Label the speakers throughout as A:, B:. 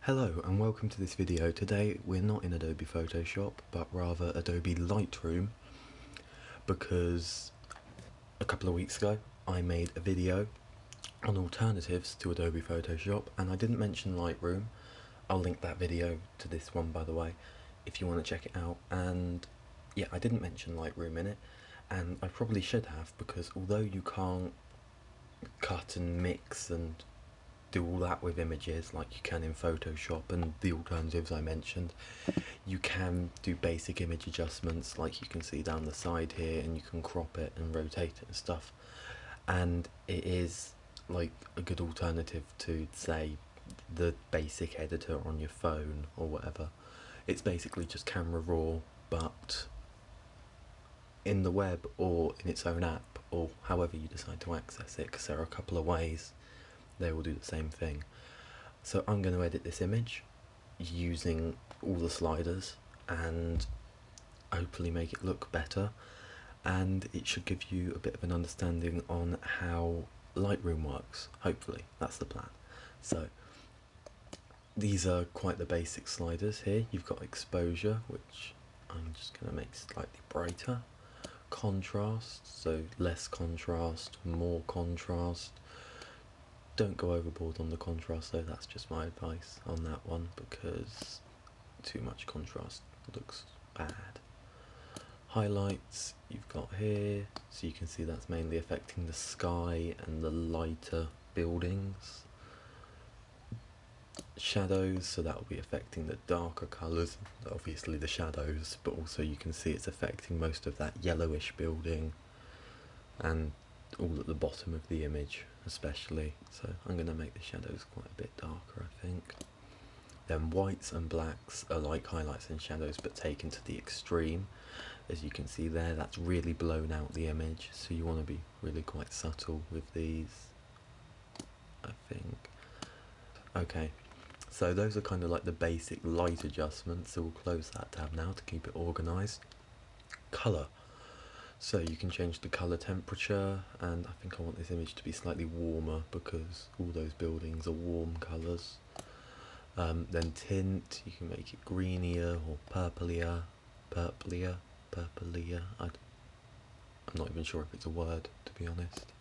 A: Hello and welcome to this video. Today we're not in Adobe Photoshop but rather Adobe Lightroom, because a couple of weeks ago I made a video on alternatives to Adobe Photoshop and I didn't mention Lightroom. I'll link that video to this one, by the way, if you want to check it out. And yeah, I didn't mention Lightroom in it, and I probably should have, because although you can't cut and mix and do all that with images like you can in Photoshop and the alternatives I mentioned, you can do basic image adjustments like you can see down the side here, and you can crop it and rotate it and stuff, and it is like a good alternative to, say, the basic editor on your phone or whatever. It's basically just Camera Raw, but in the web or in its own app, or however you decide to access it, because there are a couple of ways they will do the same thing. So I'm going to edit this image using all the sliders and hopefully make it look better, and it should give you a bit of an understanding on how Lightroom works. Hopefully that's the plan. So these are quite the basic sliders here. You've got exposure, which I'm just going to make slightly brighter. Contrast, so less contrast, more contrast. Don't go overboard on the contrast though, that's just my advice on that one, because too much contrast looks bad. Highlights you've got here, so you can see that's mainly affecting the sky and the lighter buildings. Shadows, so that will be affecting the darker colours, obviously the shadows, but also you can see it's affecting most of that yellowish building and all at the bottom of the image especially. So I'm going to make the shadows quite a bit darker, I think. Then whites and blacks are like highlights and shadows but taken to the extreme. As you can see there, that's really blown out the image, so you want to be really quite subtle with these, I think. Okay, so those are kind of like the basic light adjustments, so we'll close that tab now to keep it organised. Colour. So you can change the colour temperature, and I think I want this image to be slightly warmer because all those buildings are warm colours. Then tint, you can make it greenier or purplier. I'm not even sure if it's a word, to be honest.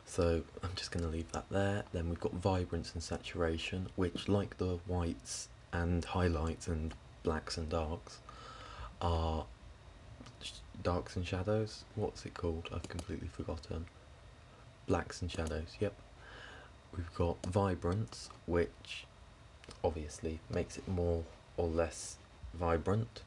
A: So I'm just going to leave that there. Then we've got vibrance and saturation, which, like the whites and highlights and blacks and darks, are darks and shadows. What's it called? I've completely forgotten. Blacks and shadows, yep. We've got vibrance, which obviously makes it more or less vibrant,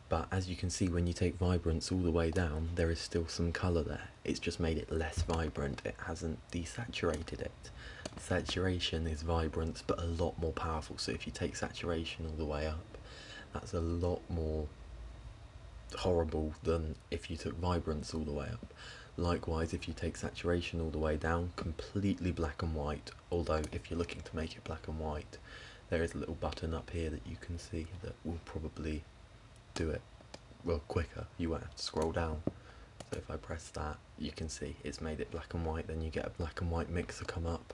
A: but as you can see, when you take vibrance all the way down, there is still some colour there. It's just made it less vibrant, it hasn't desaturated it. Saturation is vibrance but a lot more powerful, so if you take saturation all the way up, that's a lot more horrible than if you took vibrance all the way up. Likewise, if you take saturation all the way down, completely black and white, although if you're looking to make it black and white, there is a little button up here that you can see that will probably do it well quicker. You won't have to scroll down. So if I press that, you can see it's made it black and white. Then you get a black and white mixer come up,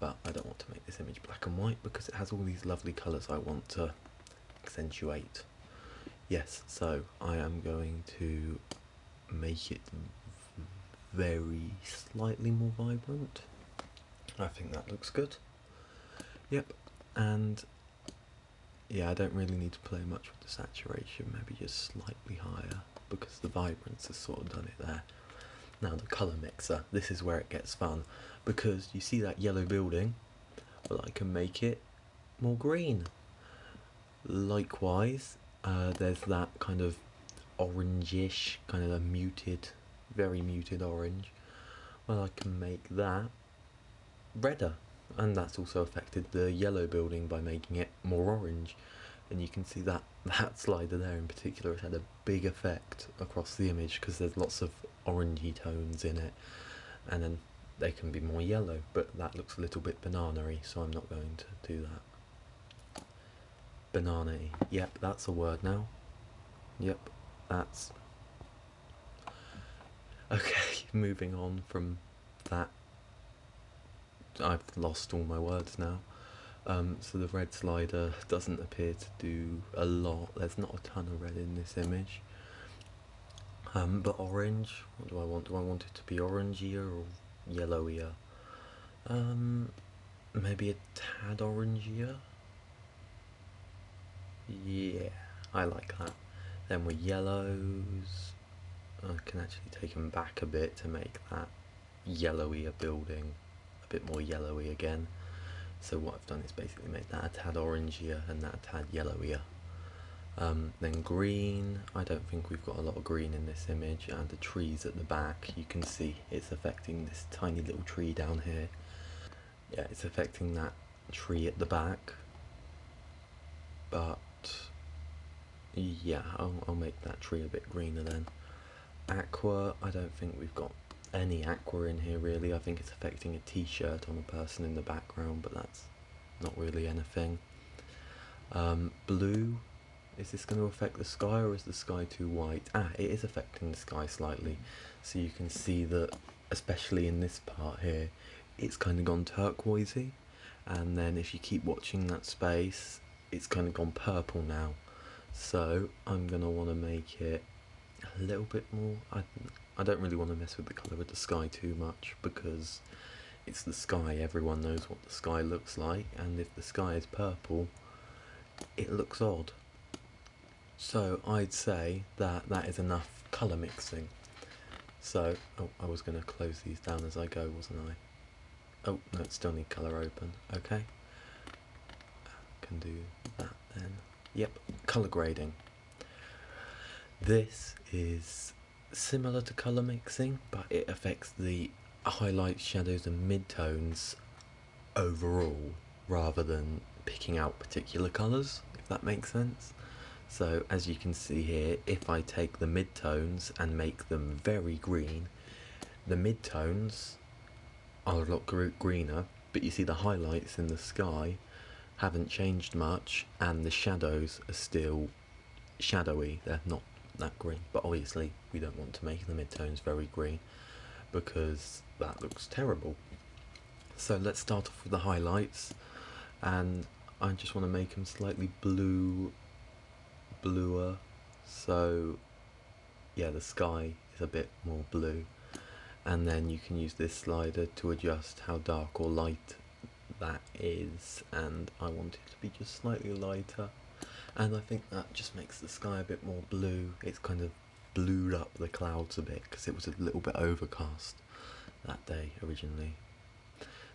A: but I don't want to make this image black and white because it has all these lovely colours I want to accentuate. Yes, so I am going to make it very slightly more vibrant. I think that looks good. Yep, and yeah, I don't really need to play much with the saturation, maybe just slightly higher, because the vibrance has sort of done it there. Now the colour mixer, this is where it gets fun, because you see that yellow building? Well, I can make it more green. Likewise, there's that kind of orangish, kind of a muted, very muted orange. Well, I can make that redder, and that's also affected the yellow building by making it more orange. And you can see that slider there in particular has had a big effect across the image because there's lots of orangey tones in it, and then they can be more yellow, but that looks a little bit banana-y, so I'm not going to do that. Banana-y, yep, that's a word now. Yep, that's okay. Moving on from that, I've lost all my words now. So the red slider doesn't appear to do a lot. There's not a ton of red in this image. But orange, what do I want? Do I want it to be orangier or yellowier? Maybe a tad orangier? Yeah, I like that. Then with yellows, I can actually take them back a bit to make that yellowier building a bit more yellowy again. So what I've done is basically make that a tad orangier and that a tad yellowier. Then green, I don't think we've got a lot of green in this image, and the trees at the back, you can see it's affecting this tiny little tree down here. Yeah, it's affecting that tree at the back, but yeah, I'll make that tree a bit greener then. Aqua, I don't think we've got any aqua in here really. I think it's affecting a t-shirt on a person in the background, but that's not really anything. Blue, is this going to affect the sky, or is the sky too white? It is affecting the sky slightly. So you can see that, especially in this part here, it's kind of gone turquoisey, and then if you keep watching that space, it's kind of gone purple now. So I'm going to want to make it a little bit more, I don't really want to mess with the colour of the sky too much, because it's the sky, everyone knows what the sky looks like, and if the sky is purple, it looks odd. So I'd say that that is enough colour mixing. So, I was going to close these down as I go, wasn't I? Oh, no, still need colour open. Okay. Can do that then. Yep, colour grading. This is similar to colour mixing, but it affects the highlights, shadows and midtones overall, rather than picking out particular colours, if that makes sense. So as you can see here, if I take the midtones and make them very green, the midtones are a lot greener, but you see the highlights in the sky haven't changed much, and the shadows are still shadowy. They're not that green, but obviously we don't want to make the midtones very green because that looks terrible. So let's start off with the highlights, and I just want to make them slightly bluer. So yeah, the sky is a bit more blue, and then you can use this slider to adjust how dark or light that is, and I want it to be just slightly lighter, and I think that just makes the sky a bit more blue. It's kind of blued up the clouds a bit because it was a little bit overcast that day originally.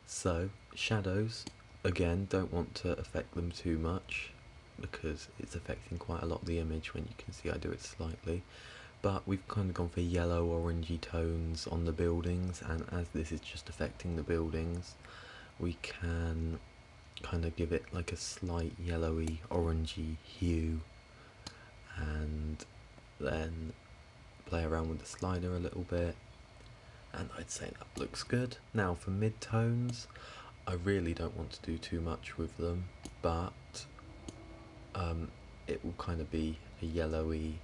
A: So shadows, again, don't want to affect them too much because it's affecting quite a lot of the image. When you can see I do it slightly, but we've kind of gone for yellow orangey tones on the buildings, and as this is just affecting the buildings, we can kind of give it like a slight yellowy orangey hue, and then play around with the slider a little bit, and I'd say that looks good. Now for mid-tones, I really don't want to do too much with them, but it will kind of be a yellowy,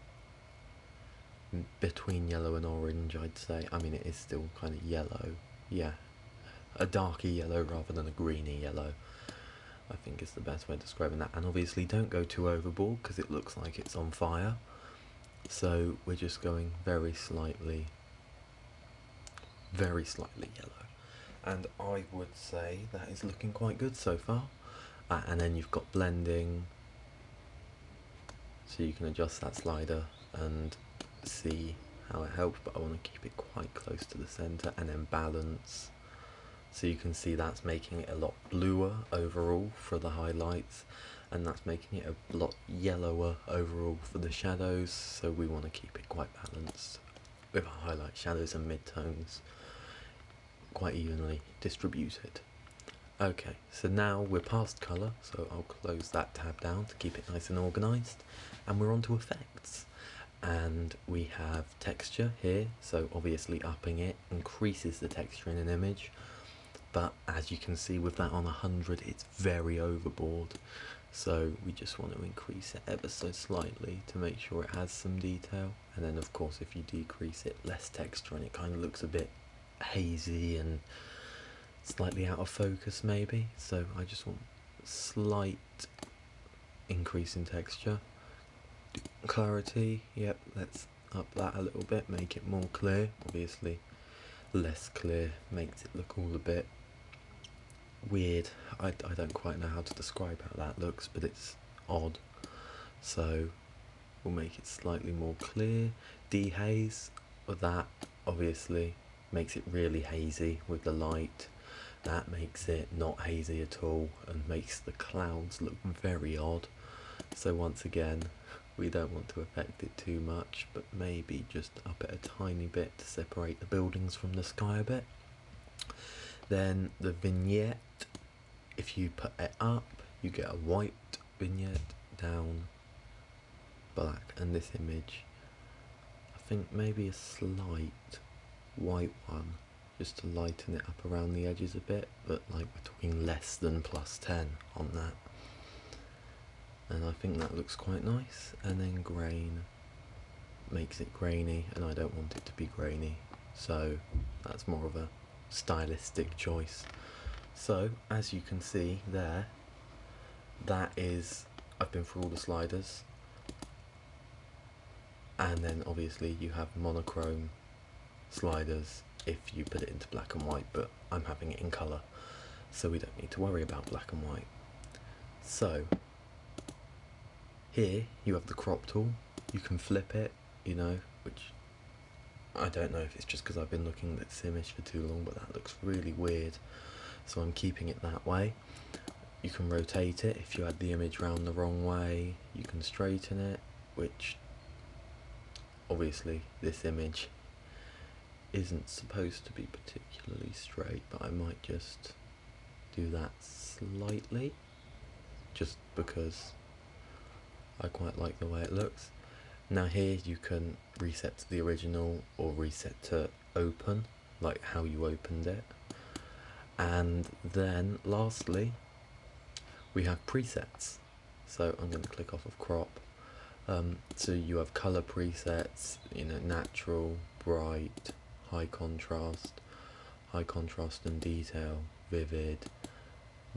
A: between yellow and orange, I'd say. I mean, it is still kind of yellow, yeah, a darker yellow rather than a greeny yellow, I think is the best way of describing that. And obviously don't go too overboard because it looks like it's on fire, so we're just going very slightly yellow, and I would say that is looking quite good so far. And then you've got blending, so you can adjust that slider and see how it helps, but I want to keep it quite close to the center. And then balance, so you can see that's making it a lot bluer overall for the highlights, and that's making it a lot yellower overall for the shadows, so we want to keep it quite balanced with our highlight, shadows and midtones quite evenly distributed. Okay, so now we're past colour, so I'll close that tab down to keep it nice and organised, and we're on to effects. And we have texture here, so obviously upping it increases the texture in an image, but as you can see with that on 100, it's very overboard, so we just want to increase it ever so slightly to make sure it has some detail. And then of course if you decrease it, less texture, and it kind of looks a bit hazy and slightly out of focus maybe, so I just want slight increase in texture. Clarity, yep, let's up that a little bit, make it more clear. Obviously less clear makes it look all a bit weird. I don't quite know how to describe how that looks, but it's odd. So we'll make it slightly more clear. Dehaze, that obviously makes it really hazy with the light. That makes it not hazy at all and makes the clouds look very odd. So once again, we don't want to affect it too much, but maybe just up it a tiny bit to separate the buildings from the sky a bit. Then the vignette, if you put it up, you get a white vignette, down black, and this image, I think maybe a slight white one, just to lighten it up around the edges a bit, but like we're talking less than +10 on that. And I think that looks quite nice. And then grain makes it grainy, and I don't want it to be grainy, so that's more of a stylistic choice. So as you can see there, that is, I've been through all the sliders, and then obviously you have monochrome sliders if you put it into black and white, but I'm having it in colour, so we don't need to worry about black and white. So here you have the crop tool, you can flip it, you know, which I don't know if it's just because I've been looking at this image for too long, but that looks really weird, so I'm keeping it that way. You can rotate it if you had the image round the wrong way, you can straighten it, which obviously this image isn't supposed to be particularly straight, but I might just do that slightly, just because I quite like the way it looks. Now here you can reset to the original or reset to open, like how you opened it. And then lastly, we have presets. So I'm going to click off of crop. So you have color presets, you know, natural, bright, high contrast and detail, vivid,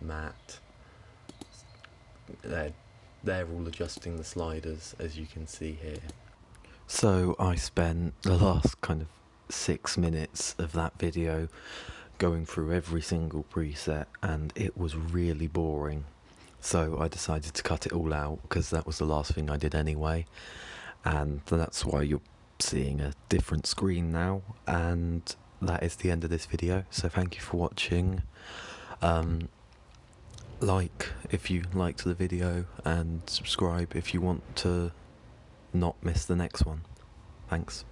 A: matte. They're all adjusting the sliders, as you can see here. So I spent the last kind of 6 minutes of that video going through every single preset, and it was really boring. So I decided to cut it all out, because that was the last thing I did anyway, and that's why you're seeing a different screen now. And that is the end of this video, so thank you for watching. Like if you liked the video, and subscribe if you want to not miss the next one. Thanks.